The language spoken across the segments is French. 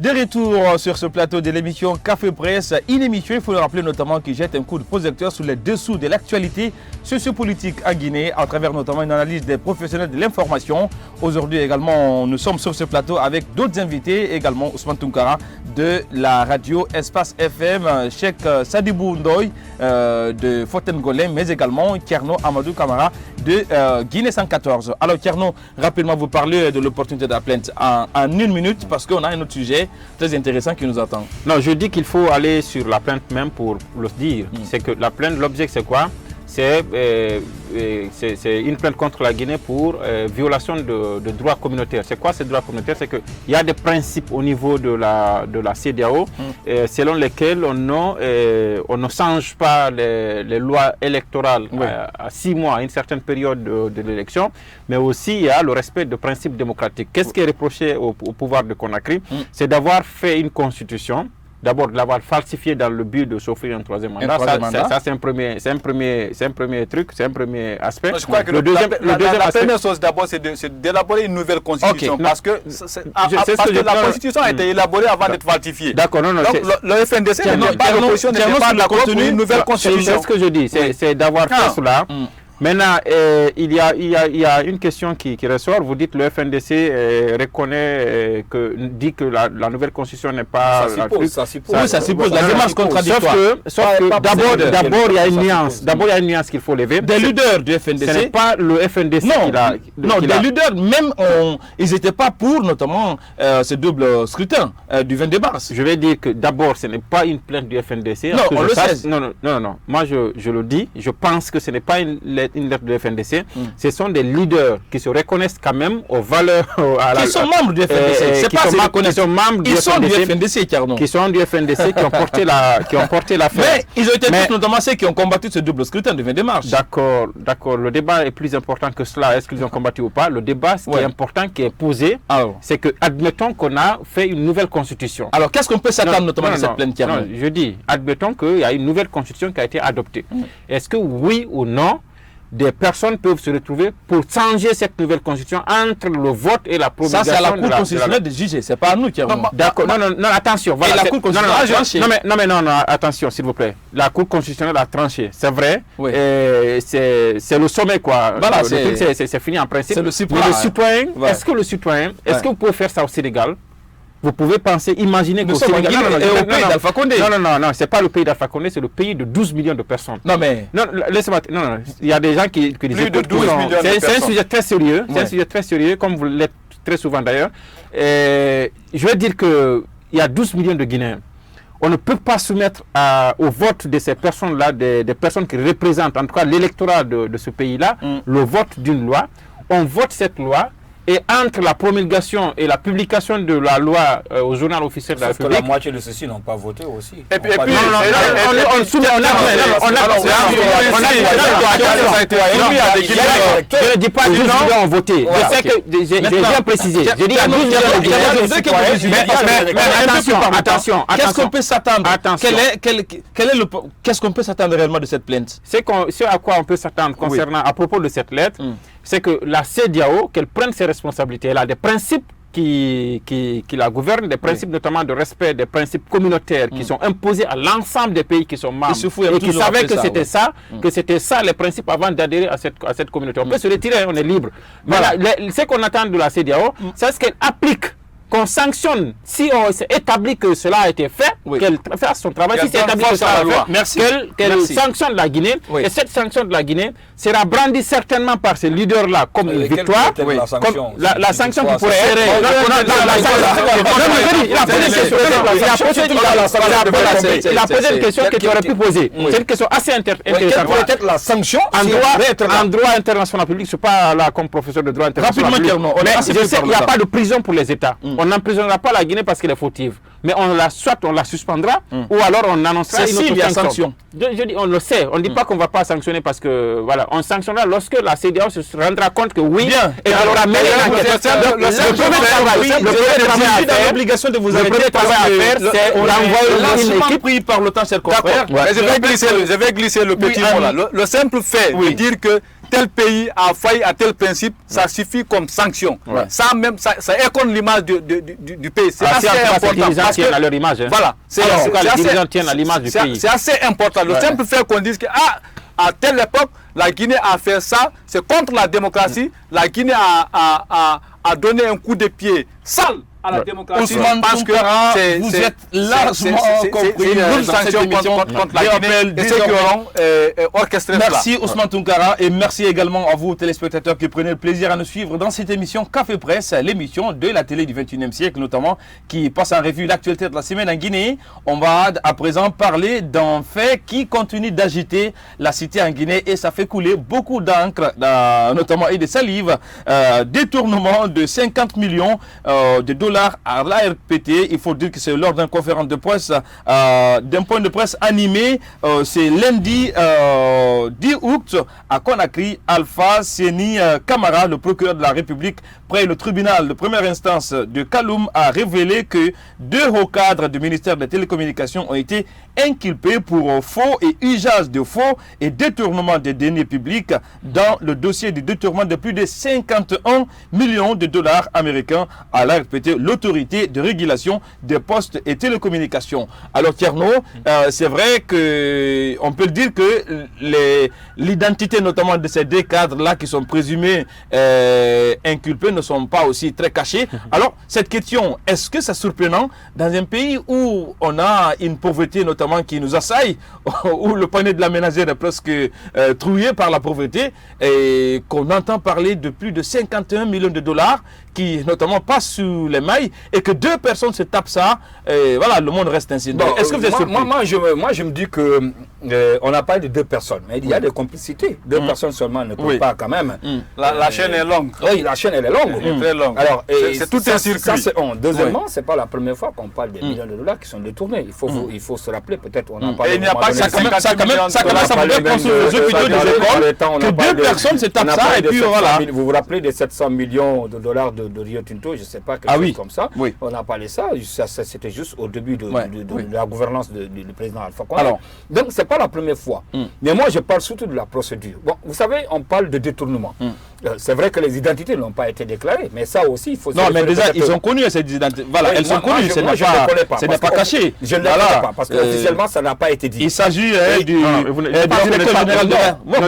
De retour sur ce plateau de l'émission Café Presse, une émission, il faut le rappeler notamment, qui jette un coup de projecteur sur les dessous de l'actualité sociopolitique en Guinée, à travers notamment une analyse des professionnels de l'information. Aujourd'hui également, nous sommes sur ce plateau avec d'autres invités, également Ousmane Tounkara de la radio Espace FM, Cheikh Sadibou Ndoye de Fontaine-Golem, mais également Kerno Amadou Kamara de Guinée 114. Alors Kerno, rapidement vous parlez de l'opportunité de la plainte en une minute, parce qu'on a un autre sujet très intéressant qui nous attend. Non, je dis qu'il faut aller sur la plainte même pour le dire. C'est que la plainte, l'objet c'est quoi? C'est une plainte contre la Guinée pour violation de droits communautaires. C'est quoi ces droits communautaires? C'est qu'il y a des principes au niveau de la CEDEAO selon lesquels on ne change pas les lois électorales à 6 mois, à une certaine période de l'élection, mais aussi il y a le respect de principes démocratiques. Qu'est-ce qui est reproché au pouvoir de Conakry? C'est d'avoir fait une constitution. D'abord, de l'avoir falsifié dans le but de s'offrir un troisième mandat. Ça, c'est un premier truc, c'est un premier aspect. Je crois que la première chose d'abord, c'est d'élaborer une nouvelle constitution. Okay, parce que la constitution a été élaborée avant d'être falsifiée. D'accord, non. Donc, le FNDC n'était pas d'accord pour une nouvelle constitution. C'est ce que je dis, c'est d'avoir fait cela. Maintenant, il y a une question qui ressort. Vous dites que le FNDC dit que la nouvelle constitution n'est pas... Ça suppose la démarche contradictoire. Sauf que d'abord, il y a une nuance. D'abord, il y a une nuance qu'il faut lever. Des leaders du FNDC... Ce n'est pas le FNDC qui l'a... Non, des leaders, même, ils n'étaient pas pour, notamment, ce double scrutin du 22 mars. Je vais dire que d'abord, ce n'est pas une plainte du FNDC. Non, on le sait. Non. Moi, je le dis. Je pense que ce n'est pas une lettre de FNDC, ce sont des leaders qui se reconnaissent quand même aux valeurs... Qui sont membres du FNDC, Ils sont du FNDC, Carnon. Qui sont du FNDC, qui ont porté l'affaire. Mais ils ont été tous notamment ceux qui ont combattu ce double scrutin du 22 mars. D'accord. Le débat est plus important que cela. Est-ce qu'ils ont combattu ou pas? Le débat, ce qui est important, qui est posé, c'est que, admettons qu'on a fait une nouvelle constitution. Alors, qu'est-ce qu'on peut s'attendre notamment de cette plainte, Carnon? Je dis, admettons qu'il y a une nouvelle constitution qui a été adoptée. Est-ce que oui ou non, des personnes peuvent se retrouver pour changer cette nouvelle constitution entre le vote et la promulgation? Ça, c'est à la Cour constitutionnelle de juger, c'est pas à nous qui avons. D'accord, non, attention. Voilà, la Cour constitutionnelle a tranché. Non, attention, s'il vous plaît. La Cour constitutionnelle a tranché, c'est vrai. Oui. C'est le sommet, quoi. Voilà, c'est fini en principe. C'est le citoyen. Mais le citoyen, est-ce que vous pouvez faire ça au Sénégal? Vous pouvez penser, imaginer que Sénégal est au pays d'Alpha Condé. Non, c'est pas le pays d'Alpha Condé, c'est le pays de 12 millions de personnes. Non, laissez-moi. Non, il y a des gens qui disent plus de 12 millions de personnes. C'est un sujet très sérieux. C'est un sujet très sérieux, comme vous l'êtes très souvent d'ailleurs. Je vais dire que il y a 12 millions de Guinéens. On ne peut pas soumettre au vote de ces personnes-là, des personnes qui représentent, en tout cas l'électorat de ce pays-là, le vote d'une loi. On vote cette loi. Et entre la promulgation et la publication de la loi au journal officiel de la République... la moitié de ceux-ci n'ont pas voté aussi. Et puis, on soumet... Je ne dis pas 12 millions ont voté. Je sais que j'ai bien précisé. Je dis 12 millions de attention. Qu'est-ce qu'on peut s'attendre? Qu'est-ce qu'on peut s'attendre réellement de cette plainte? Ce à quoi on peut s'attendre concernant, à propos de cette lettre, c'est que la CEDEAO, qu'elle prenne ses responsabilités. Elle a des principes qui la gouvernent, des principes notamment de respect, des principes communautaires qui sont imposés à l'ensemble des pays qui sont membres et qui savaient que c'était ça les principes avant d'adhérer à cette communauté. On peut se retirer, on est libre. Voilà. Ce qu'on attend de la CEDEAO, c'est ce qu'elle applique, qu'on sanctionne. Si on établit que cela a été fait, qu'elle fasse son travail. Si c'est établi que cela a été fait, qu'elle sanctionne la Guinée. Et cette sanction de la Guinée sera brandie certainement par ces leaders-là comme une victoire. La sanction qui pourrait il a posé une question que tu aurais pu poser. C'est une question assez intéressante. Quelle pourrait être la sanction en droit international public? Je ne suis pas là comme professeur de droit international public. Mais je sais qu'il n'y a pas de prison pour les États. On n'emprisonnera pas la Guinée parce qu'elle est fautive. Mais soit on la suspendra, ou alors on annoncera une autre sanction. Je dis, on le sait. On ne dit pas qu'on ne va pas sanctionner parce que, voilà, on sanctionnera lorsque la CEDEAO se rendra compte que oui, et elle aura mené l'enquête. Le premier travail à faire, c'est renvoyer une équipe pris par le temps, cher confrère. Je vais glisser le petit mot là. Le simple fait de dire que tel pays a failli à tel principe, ça suffit comme sanction. Ça même, ça éconne l'image du pays. C'est assez important. Les dirigeants tiennent à leur image. Voilà. Les dirigeants tiennent à l'image du pays. C'est assez important. Le simple fait qu'on dise que à telle époque, la Guinée a fait ça, c'est contre la démocratie. La Guinée a donné un coup de pied sale à la démocratie. Parce que vous êtes largement compris une sanction contre la Guinée et ceux qui auront orchestré cela. Merci Ousmane Tounkara et merci également à vous téléspectateurs qui prenez le plaisir à nous suivre dans cette émission Café Presse, l'émission de la télé du 21e siècle notamment qui passe en revue l'actualité de la semaine en Guinée. On va à présent parler d'un fait qui continue d'agiter la cité en Guinée et ça fait couler beaucoup d'encre, notamment et de salive, détournement de 50 millions de dollars à l'ARPT. Il faut dire que c'est lors d'une conférence de presse, d'un point de presse animé, c'est lundi 10 août à Conakry. Alpha Séni Camara, le procureur de la République près le tribunal de première instance de Kaloum, a révélé que 2 hauts cadres du ministère des Télécommunications ont été inculpés pour faux et usage de faux et détournement des deniers publics dans le dossier du détournement de plus de 51 millions de dollars américains à l'ARPT, l'autorité de régulation des postes et télécommunications. Alors Tierno, c'est vrai que on peut le dire que l'identité notamment de ces 2 cadres-là qui sont présumés inculpés ne sont pas aussi très cachés. Alors cette question, est-ce que c'est surprenant dans un pays où on a une pauvreté notamment qui nous assaille, où le panier de la ménagère est presque trouillé par la pauvreté et qu'on entend parler de plus de 51 millions de dollars qui notamment passent sous les mailles et que 2 personnes se tapent ça, et voilà, le monde reste ainsi. Bon, est-ce que vous êtes surpris? Moi, je me dis que on n'a pas de 2 personnes, mais il y a des complicités. 2 personnes seulement ne peuvent pas quand même. La chaîne est longue. Oui, la chaîne elle est longue. Elle est très longue. Alors, c'est tout un circuit. Ça, c'est deuxièmement, c'est pas la première fois qu'on parle des millions de dollars qui sont détournés. Il faut se rappeler, peut-être, on en parle. Et il n'y a pas que ça commence à me prendre sur les hôpitaux des écoles que 2 personnes se tapent ça et puis voilà. Vous vous rappelez des 700 millions de dollars de Rio Tinto, je ne sais pas, quelque chose comme ça. On a parlé ça c'était juste au début de la gouvernance du président Alpha Condé. Donc, ce n'est pas la première fois. Mais moi, je parle surtout de la procédure. Bon, vous savez, on parle de détournement. C'est vrai que les identités n'ont pas été déclarées, mais ça aussi, il faut... Non, mais déjà, ils ont connu ces identités. Voilà, elles sont connues, ce n'est pas caché. Je ne les connais pas, parce qu'officiellement, ça n'a pas été dit. Il s'agit du directeur général de...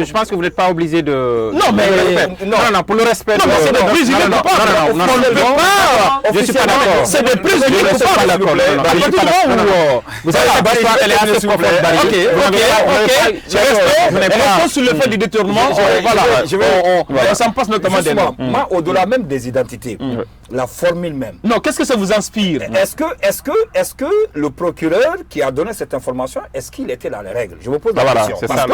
Je pense que vous n'êtes pas obligé de... Non, mais... Non, pour le respect... Non, mais c'est des prisonniers coupables. On ne peut pas... Je ne suis pas d'accord. C'est des prisonniers coupables, s'il vous plaît. À partir du moment où... Vous savez, la base, elle est assez profonde. Ok. Restons sur le fait du détournement. Voilà. Ça me passe notamment des noms. Moi, au-delà même des identités, la formule même. Non, qu'est-ce que ça vous inspire? Est-ce que le procureur qui a donné cette information, est-ce qu'il était dans les règles? Je vous pose la question. Parce que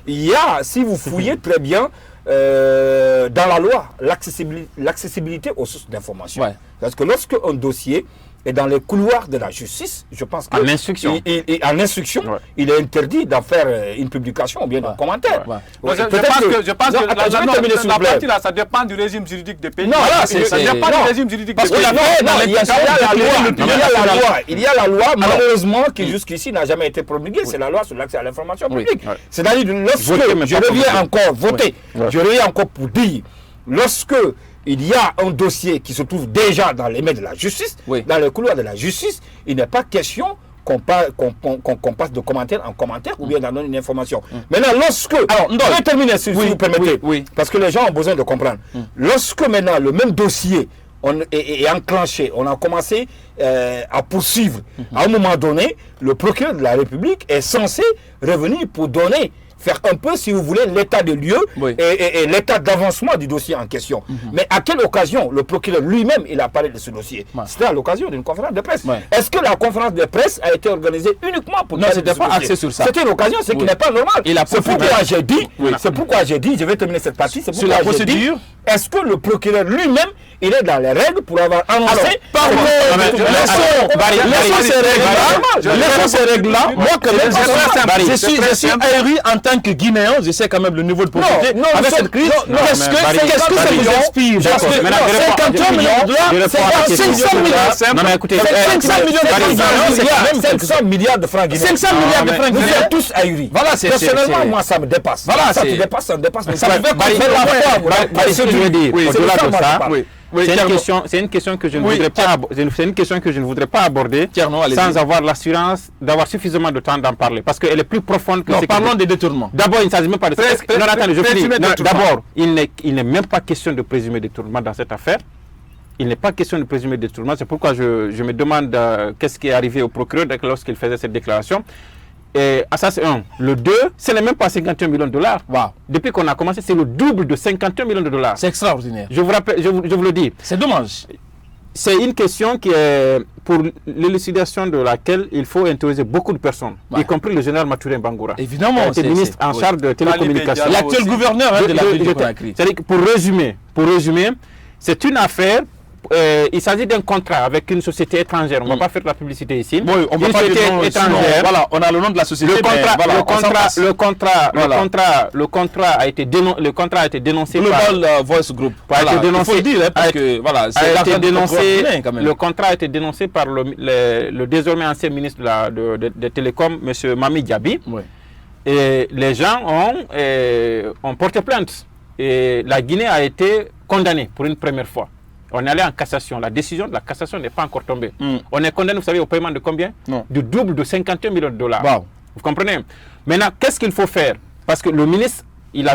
il y a, si vous fouillez très bien, dans la loi, l'accessibilité aux sources d'information. Parce que lorsque un dossier est dans les couloirs de la justice, je pense que... En instruction. En instruction, il est interdit d'en faire une publication ou bien un commentaire. Je pense que la partie là, ça dépend du régime juridique des pays. Non, ça dépend du régime juridique des pays. Il y a la loi, malheureusement, qui jusqu'ici n'a jamais été promulguée. C'est la loi sur l'accès à l'information publique. C'est-à-dire, lorsque je reviens encore, voter, je reviens encore pour dire, lorsque il y a un dossier qui se trouve déjà dans les mains de la justice, dans le couloir de la justice, il n'est pas question qu'on passe de commentaire en commentaire ou bien d'en donner une information. Maintenant, lorsque... Alors, je vais terminer si vous permettez, parce que les gens ont besoin de comprendre. Lorsque maintenant le même dossier est enclenché, on a commencé à poursuivre, à un moment donné, le procureur de la République est censé revenir pour faire un peu, si vous voulez, l'état de lieu et l'état d'avancement du dossier en question. Mais à quelle occasion le procureur lui-même, il a parlé de ce dossier? C'était à l'occasion d'une conférence de presse. Est-ce que la conférence de presse a été organisée uniquement pour... Non, c'était pas axé sur ça. C'était une occasion, ce qui n'est pas normal. C'est pourquoi j'ai dit, je vais terminer cette partie, c'est pourquoi j'ai dit, est-ce que le procureur lui-même, il est dans les règles pour avoir annoncé. Laissons ces règles-là. Moi, quand même, je suis ahuri en tant que Guinéen. Je sais quand même le niveau de pauvreté. Avec cette crise, qu'est-ce que ça vous inspire? 53 millions de dollars, c'est 500 millions. Non, mais écoutez, 500 millions de francs guinéens. 500 milliards de francs guinéens. 500 milliards de francs Vous guinéens. êtes tous ahuris. Voilà, personnellement, moi, ça me dépasse. Voilà, ça te dépasse, ça me dépasse. Ça me fait ce que je veux dire, au-delà de ça, Oui, c'est une question que je ne voudrais pas c'est une question que je ne voudrais pas aborder sans avoir l'assurance d'avoir suffisamment de temps d'en parler parce qu'elle est plus profonde que ce parlons des détournements. D'abord, il ne s'agit même pas de non, attendez, je finis. D'abord, il n'est même pas question de présumé détournement dans cette affaire. Il n'est pas question de présumé détournement. C'est pourquoi je me demande qu'est-ce qui est arrivé au procureur lorsqu'il faisait cette déclaration. Et ça, c'est un. Le 2, ce n'est même pas 51 millions de dollars. Wow. Depuis qu'on a commencé, c'est le double de 51 millions de dollars. C'est extraordinaire. Je vous rappelle, je vous le dis. C'est dommage. C'est une question qui est pour l'élucidation de laquelle il faut interroger beaucoup de personnes, y compris le général Mathurin Bangoura. Évidemment. Qui était ministre en charge de télécommunications. L'actuel gouverneur de la ville de Conakry. C'est-à-dire que pour résumer, c'est une affaire. Il s'agit d'un contrat avec une société étrangère. On ne va pas faire de la publicité ici. Oui, on va pas dire non, étrangère. Voilà, on a le nom de la société. Le contrat a été dénoncé Global Voice Group. Il faut le dire parce que voilà, le contrat a été dénoncé par le désormais ancien ministre des Télécoms, M. Mami Diaby. Oui. Et les gens ont porté plainte. Et la Guinée a été condamnée pour une première fois. On est allé en cassation. La décision de la cassation n'est pas encore tombée. On est condamné, vous savez, au paiement de combien? Du double de 51 millions de dollars. Wow. Vous comprenez? Maintenant, qu'est-ce qu'il faut faire? Parce que le ministre, il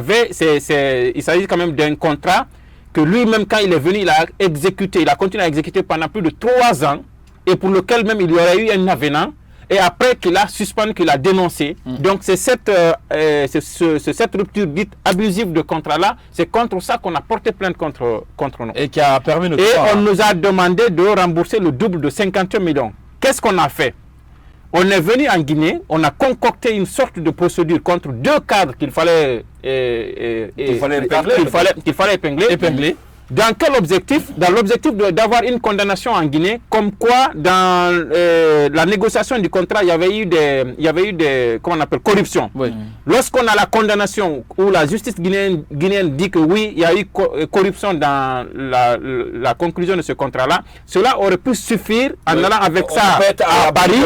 s'agit quand même d'un contrat que lui-même, quand il est venu, il a exécuté. Il a continué à exécuter pendant plus de 3 ans et pour lequel même il y aurait eu un avenant. Et après qu'il a suspendu, qu'il a dénoncé. Donc c'est cette rupture dite abusive de contrat-là, c'est contre ça qu'on a porté plainte contre nous. Et qui a permis notre on nous a demandé de rembourser le double de 51 millions. Qu'est-ce qu'on a fait? On est venu en Guinée, on a concocté une sorte de procédure contre 2 cadres qu'il fallait épingler. Dans quel objectif? Dans l'objectif d'avoir une condamnation en Guinée, comme quoi dans la négociation du contrat, il y avait eu des comment on appelle, corruption. Oui. Lorsqu'on a la condamnation où la justice guinéenne dit que oui, il y a eu corruption dans la conclusion de ce contrat-là, cela aurait pu suffire en allant avec ça à Paris,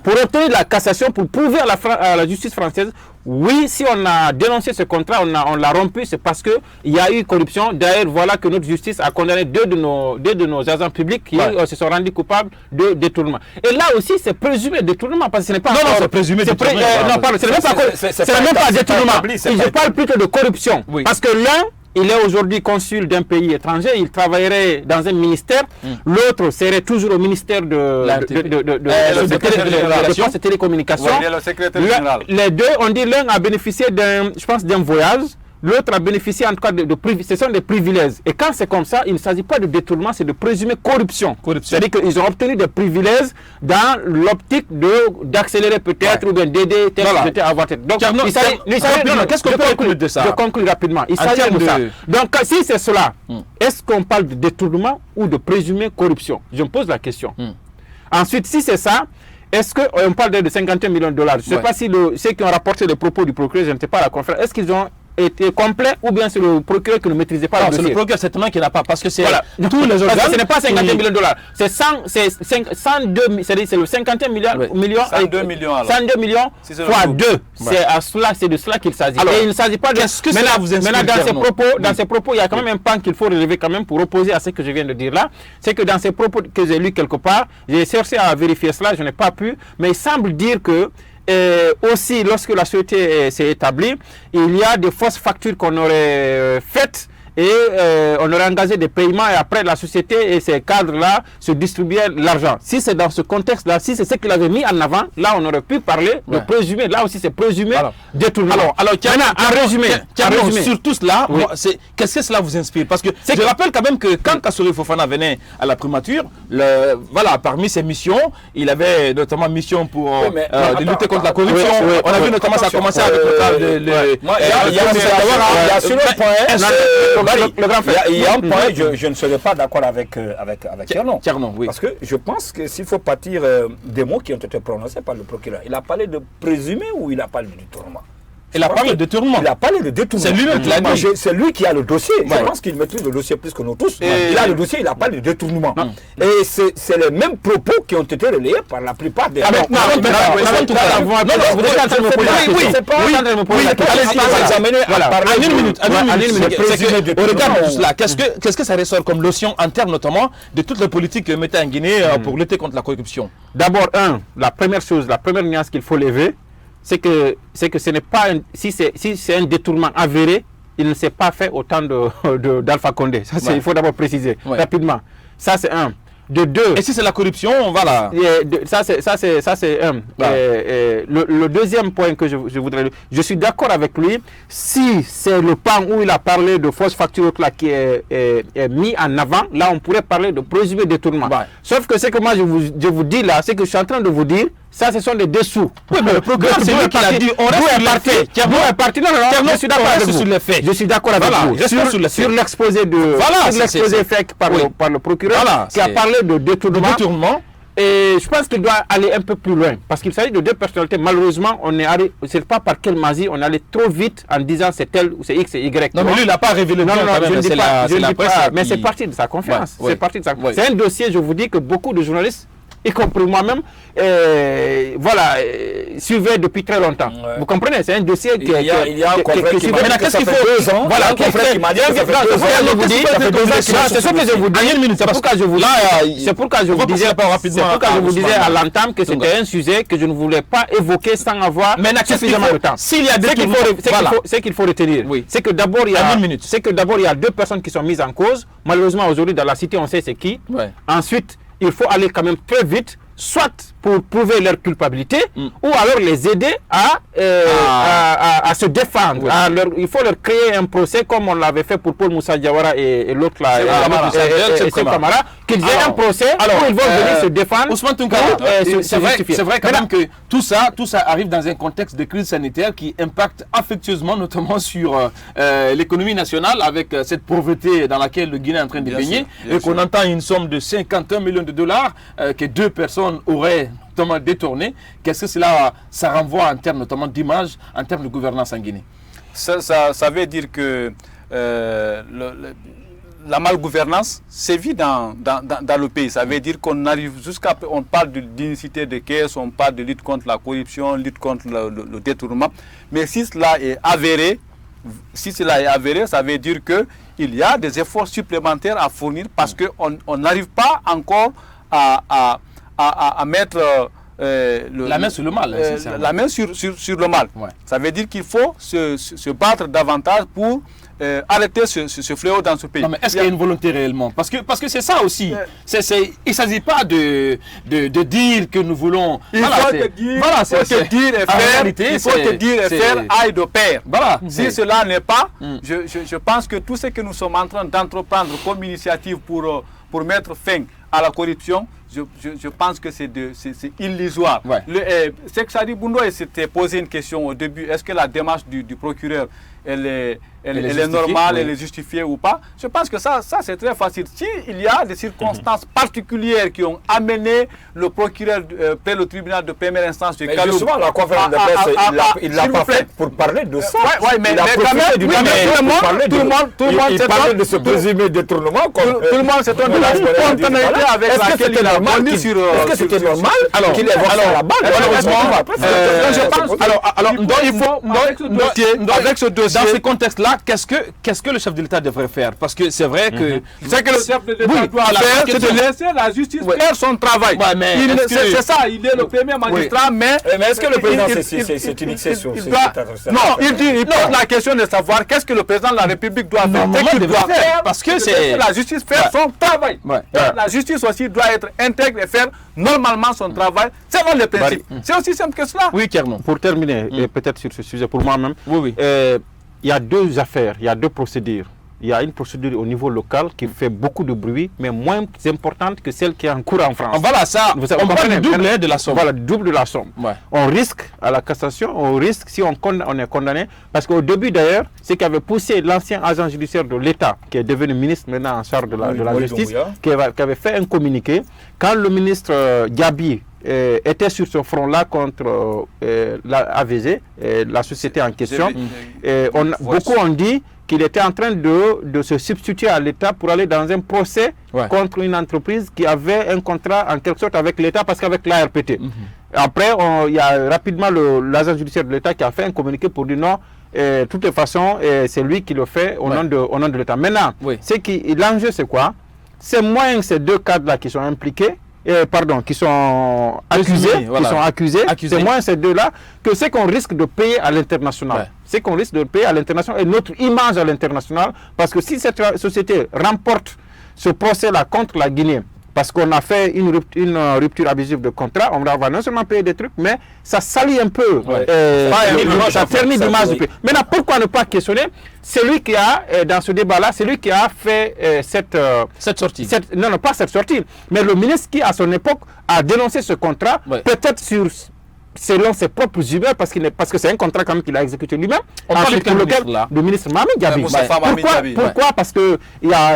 pour obtenir la cassation, pour prouver à la justice française. Oui, si on a dénoncé ce contrat, on l'a rompu, c'est parce qu'il y a eu corruption. D'ailleurs, voilà que notre justice a condamné deux de nos agents publics qui se sont rendus coupables de détournement. Et là aussi, c'est présumé détournement, parce que ce n'est pas... Non, c'est présumé détournement. Ce n'est même pas détournement. Je parle plutôt de corruption. Oui. Parce que l'un, il est aujourd'hui consul d'un pays étranger, il travaillerait dans un ministère, l'autre serait toujours au ministère de Postes et Télécommunications. Les deux, on dit l'un a bénéficié d'un voyage, l'autre a bénéficié en tout cas ce sont des privilèges. Et quand c'est comme ça, il ne s'agit pas de détournement, c'est de présumer corruption. C'est-à-dire qu'ils ont obtenu des privilèges dans l'optique d'accélérer peut-être ou bien d'aider telle société à avoir tête. Donc, qu'est-ce qu'on peut conclure de ça? Je conclue rapidement. Il s'agit de ça. Donc, si c'est cela, est-ce qu'on parle de détournement ou de présumé corruption? Je me pose la question. Ensuite, si c'est ça, est-ce qu'on parle de 51 millions de dollars? Je ne sais pas si ceux qui ont rapporté les propos du procureur, je ne sais pas à la conférence, est-ce qu'ils ont été complet ou bien c'est le procureur qui ne maîtrisait pas le dossier? C'est le procureur certainement qui n'a pas, parce que c'est tous les organes. Ce n'est pas 51 millions de dollars, c'est 102, c'est le 51 millions, 102 millions alors. 102 millions fois 2. C'est de cela qu'il s'agit. Et il ne s'agit pas de... Qu'est-ce que cela vous inspire? Maintenant, dans ces propos, il y a quand même un pan qu'il faut relever quand même pour opposer à ce que je viens de dire là. C'est que dans ces propos que j'ai lus quelque part, j'ai cherché à vérifier cela, je n'ai pas pu, mais il semble dire que aussi, lorsque la société s'est établie, il y a des fausses factures qu'on aurait faites et on aurait engagé des paiements et après la société et ces cadres-là se distribuaient l'argent. Si c'est dans ce contexte-là, si c'est ce qu'il avait mis en avant, là on aurait pu parler de présumé. Là aussi c'est présumé détournement. Alors en résumé, sur tout cela, qu'est-ce que cela vous inspire? Parce que je rappelle quand même que quand Kassory Fofana venait à la primature, parmi ses missions, il avait notamment mission pour lutter contre la corruption. On a vu notamment ça commencer avec le cas de... Il y a sur le point... Il y a un point, je ne serais pas d'accord avec Tiernon. Oui. Parce que je pense que s'il faut partir des mots qui ont été prononcés par le procureur, il a parlé de présumé ou il a parlé de détournement? Il a parlé de détournement. Il a parlé de détournement. C'est lui-même qui l'a dit. C'est lui qui a le dossier. Je pense qu'il maîtrise le dossier plus que nous tous. Il a le dossier, il a parlé de détournement. Et c'est les mêmes propos qui ont été relayés par la plupart des... Regarde cela. Qu'est-ce que ça ressort comme notion en termes notamment de toutes les politiques menées en Guinée pour lutter contre la corruption? D'abord, la première nuance qu'il faut lever, c'est que ce n'est pas si c'est un détournement avéré, il ne s'est pas fait au temps d'Alpha Condé. Ça, il faut d'abord préciser rapidement. Ça, c'est un. De deux. Et si c'est la corruption, voilà. Ça, c'est un. Le deuxième point que je voudrais... Je suis d'accord avec lui. Si c'est le pan où il a parlé de fausse facture là, qui est mis en avant, là, on pourrait parler de présumé détournement. Sauf que ce que moi, je vous dis là, c'est que je suis en train de vous dire, ça, ce sont des dessous. Oui, mais le procureur, c'est lui qui l'a dit. On reste je suis d'accord avec vous. Je suis d'accord avec vous. Sur l'exposé fait par le procureur qui a parlé de détournement. Et je pense qu'il doit aller un peu plus loin. Parce qu'il s'agit de deux personnalités. Malheureusement, on est allé, je ne sais pas par quelle magie, on est allé trop vite en disant c'est tel ou c'est X et Y. Non, mais lui, il n'a pas révélé. Non, je ne dis pas. Mais c'est parti de sa confiance. C'est un dossier, je vous dis, que beaucoup de journalistes, y compris moi-même, suivait depuis très longtemps. Vous comprenez? C'est un dossier qui il y a un confrère qui m'a dit que ça fait 2 ans. Voilà, un confrère qui m'a dit que ça fait 2 ans. C'est ce que je vous dis. C'est pourquoi je vous disais à l'entame que c'était un sujet que je ne voulais pas évoquer sans avoir suffisamment de temps. S'il y a ce qu'il faut retenir, c'est que d'abord il y a 2 personnes qui sont mises en cause. Malheureusement aujourd'hui dans la cité on sait c'est qui. Ensuite il faut aller quand même très vite, soit pour prouver leur culpabilité, ou alors les aider à se défendre. Il faut leur créer un procès comme on l'avait fait pour Paul Moussa Diawara et l'autre là, Camara, qu'ils aient un procès où ils vont venir se défendre. Ousmane Tounkara, c'est vrai quand même que tout ça arrive dans un contexte de crise sanitaire qui impacte affectueusement notamment sur l'économie nationale avec cette pauvreté dans laquelle le Guinée est en train de baigner et qu'on entend une somme de 51 millions de dollars que 2 personnes auraient notamment détourné. Qu'est-ce que ça renvoie en termes notamment d'image, en termes de gouvernance en Guinée? Ça veut dire que la malgouvernance sévit dans le pays. Ça veut dire qu'on arrive on parle d'inunicité de caisse, on parle de lutte contre la corruption, lutte contre le détournement. Mais si cela est avéré, ça veut dire qu'il y a des efforts supplémentaires à fournir parce qu'on n'arrive pas encore à mettre la main sur le mal. La main sur le mal. Ça veut dire qu'il faut se battre davantage pour arrêter ce fléau dans ce pays. Non, mais est-ce qu'il y a une volonté réellement? Parce que c'est ça aussi. Il ne s'agit pas de dire que nous voulons... Il faut te dire et faire aille de pair. Si cela n'est pas, je pense que tout ce que nous sommes en train d'entreprendre comme initiative pour mettre fin à la corruption, je pense que c'est illusoire. C'est que Sadi Boundo s'était posé une question au début. Est-ce que la démarche du procureur elle est normale, elle est justifiée ou pas? Je pense que ça c'est très facile. S'il y a des circonstances particulières qui ont amené le procureur près le tribunal de première instance de Kaloum, justement, la conférence de presse, il l'a pas fait pour parler de ça. Mais quand même, tout le monde s'est parlé de ce présumé détournement. Tout le monde s'est donné la spontanéité avec laquelle il a répondu sur... Est-ce que c'était normal qu'il évoque ça là-bas? Alors, il faut, avec ce dossier, dans ce contexte-là, qu'est-ce que le chef de l'État devrait faire? Parce que c'est vrai que... C'est que le chef de l'État doit faire, c'est de laisser la justice faire son travail. C'est ça, il est le premier magistrat, mais... Mais est-ce que le président s'est initié sur cette adresse? Non, il pose la question de savoir qu'est-ce que le président de la République doit faire. Parce que c'est... la justice faire son travail. La justice aussi doit être intègre et faire normalement son travail selon les principes. C'est aussi simple que cela. Oui, Tiernon. Pour terminer, et peut-être sur ce sujet, pour moi-même, il y a 2 affaires, il y a 2 procédures. il y a une procédure au niveau local qui fait beaucoup de bruit, mais moins importante que celle qui est en cours en France. Voilà, ça, on parle du double de la somme. Voilà, du double de la somme. Ouais. On risque à la cassation, on risque si on est condamné, parce qu'au début d'ailleurs, ce qui avait poussé l'ancien agent judiciaire de l'État, qui est devenu ministre maintenant en charge de la justice, qui avait fait un communiqué, quand le ministre Diaby était sur ce front-là contre la AVG, la société en question, beaucoup ont dit qu'il était en train de se substituer à l'État pour aller dans un procès contre une entreprise qui avait un contrat en quelque sorte avec l'État parce qu'avec l'ARPT. Après, il y a rapidement l'agent judiciaire de l'État qui a fait un communiqué pour dire non, de toutes les façons, c'est lui qui le fait au nom de l'État. Maintenant, l'enjeu c'est quoi? C'est moins ces deux cadres-là qui sont impliqués, qui sont accusés, c'est moins ces deux-là que ce qu'on risque de payer à l'international. C'est qu'on risque de payer à l'international et notre image à l'international, parce que si cette société remporte ce procès-là contre la Guinée, parce qu'on a fait une rupture abusive de contrat, on va non seulement payer des trucs, mais ça salit un peu, ça ternit l'image du pays. Maintenant, pourquoi ne pas questionner celui qui a, dans ce débat-là, celui qui a fait cette sortie. Non, pas cette sortie, mais le ministre qui, à son époque, a dénoncé ce contrat, peut-être selon ses propres humeurs, parce que c'est un contrat quand même qu'il a exécuté lui-même. On parle du ministre Mami Diaby. Pourquoi? Parce que il y a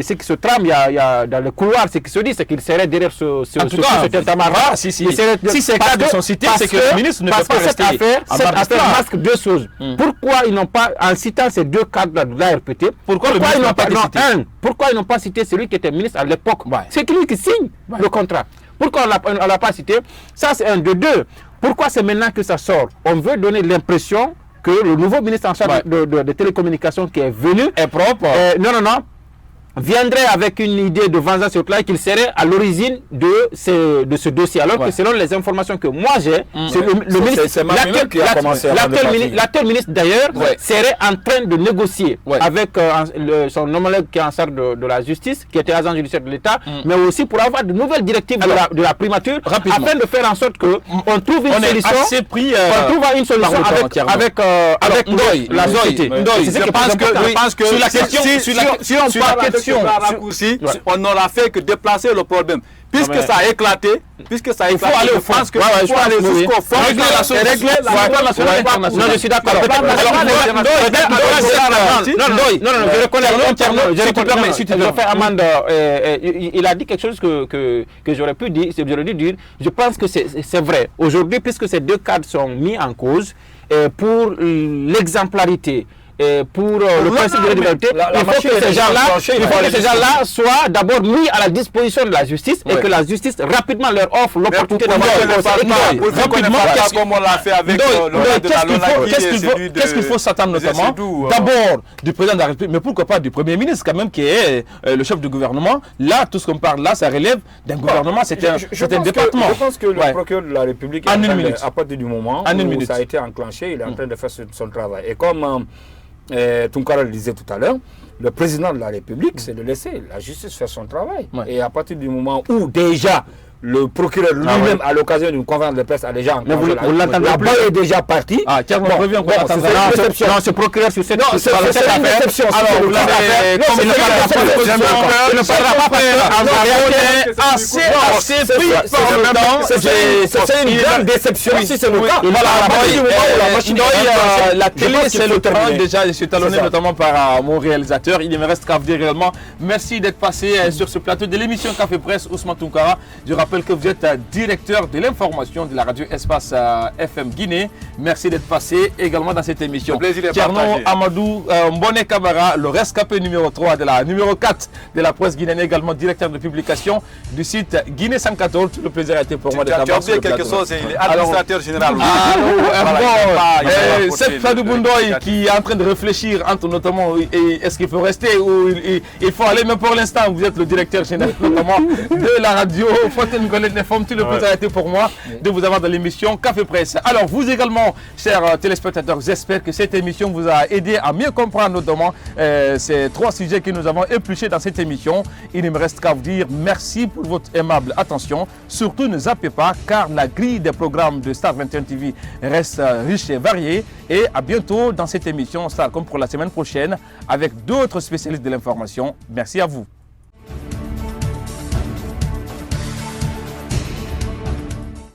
ce qui se trame, il y a dans le couloir, ce qui se dit, c'est qu'il serait derrière cet état-major. Si c'est cas de son cité, c'est que le ministre ne peut pas rester. Cette affaire masque deux choses. Pourquoi ils n'ont pas, en citant ces deux cadres de l'ARPT, pourquoi ils n'ont pas cité pourquoi ils n'ont pas cité celui qui était ministre à l'époque? C'est lui qui signe le contrat. Pourquoi on ne l'a pas cité? Ça, c'est un de deux. Pourquoi c'est maintenant que ça sort? On veut donner l'impression que le nouveau ministre en charge de télécommunications qui est venu est propre. Viendrait avec une idée de vengeance sur le qu'il serait à l'origine de ce dossier. Alors que selon les informations que moi j'ai, le ministre, l'actuel ministre d'ailleurs, serait en train de négocier avec son homologue qui est en charge de la justice, qui était agent judiciaire de l'État, mais aussi pour avoir de nouvelles directives de la primature, afin de faire en sorte qu'on trouve une solution avec la société. Je pense que sur la question, si on parle de raccourci, on n'aura fait que déplacer le problème. Puisque ça a éclaté, il faut aller au fond. Il faut aller jusqu'au fond. Régler la chose. Non, je suis d'accord. Je reconnais. Si tu me fais amende, il a dit quelque chose que j'aurais pu dire, je pense que c'est vrai. Aujourd'hui, puisque ces deux cadres sont mis en cause pour l'exemplarité, pour le principe de l'égalité, il faut que ces gens-là soient d'abord mis à la disposition de la justice et que la justice rapidement leur offre l'opportunité d'avoir un procès. Rapidement, comme on l'a fait avec qu'est-ce qu'il faut s'attendre notamment d'abord du président de la République, mais pourquoi pas du Premier ministre quand même qui est le chef du gouvernement. Là, tout ce qu'on parle là, ça relève d'un gouvernement, c'est un département. Je pense que le procureur de la République, à partir du moment où ça a été enclenché, il est en train de faire son travail. Et comme Tounkara le disait tout à l'heure, le président de la République, c'est de laisser la justice faire son travail. Et à partir du moment où déjà le procureur lui-même, à l'occasion d'une conférence de presse, a déjà enclenché la balle est déjà partie. On revient encore à non, ce procureur sur cette affaire. C'est une déception. Alors, vous l'avez il ne parlera pas parce que assez pris par le temps. C'est une grande déception si c'est le cas. La télé, c'est le temps déjà. Je suis talonné notamment par mon réalisateur. Il ne me reste qu'à vous dire réellement merci d'être passé sur ce plateau de l'émission Café Presse, Ousmane Tounkara. Je rappelle que vous êtes directeur de l'information de la radio Espace FM Guinée. Merci d'être passé également dans cette émission. Le plaisir est Tierno partagé. Amadou Mbone Kamara, le rescapé numéro 3 de la numéro 4 de la presse guinéenne, également directeur de publication du site Guinée 114. Tout le plaisir a été pour moi d'être Tu as oublié quelque chose, il est administrateur général. C'est Fadou Boundoy qui est en train de réfléchir entre notamment est-ce qu'il faut rester ou il faut aller, mais pour l'instant vous êtes le directeur général notamment de la radio. Nicolas Nefom, tout le plaisir a été pour moi de vous avoir dans l'émission Café Presse. Alors, vous également, chers téléspectateurs, j'espère que cette émission vous a aidé à mieux comprendre notamment ces 3 sujets que nous avons épluchés dans cette émission. Il ne me reste qu'à vous dire merci pour votre aimable attention. Surtout, ne zappez pas, car la grille des programmes de Star 21 TV reste riche et variée. Et à bientôt dans cette émission Star comme pour la semaine prochaine avec d'autres spécialistes de l'information. Merci à vous.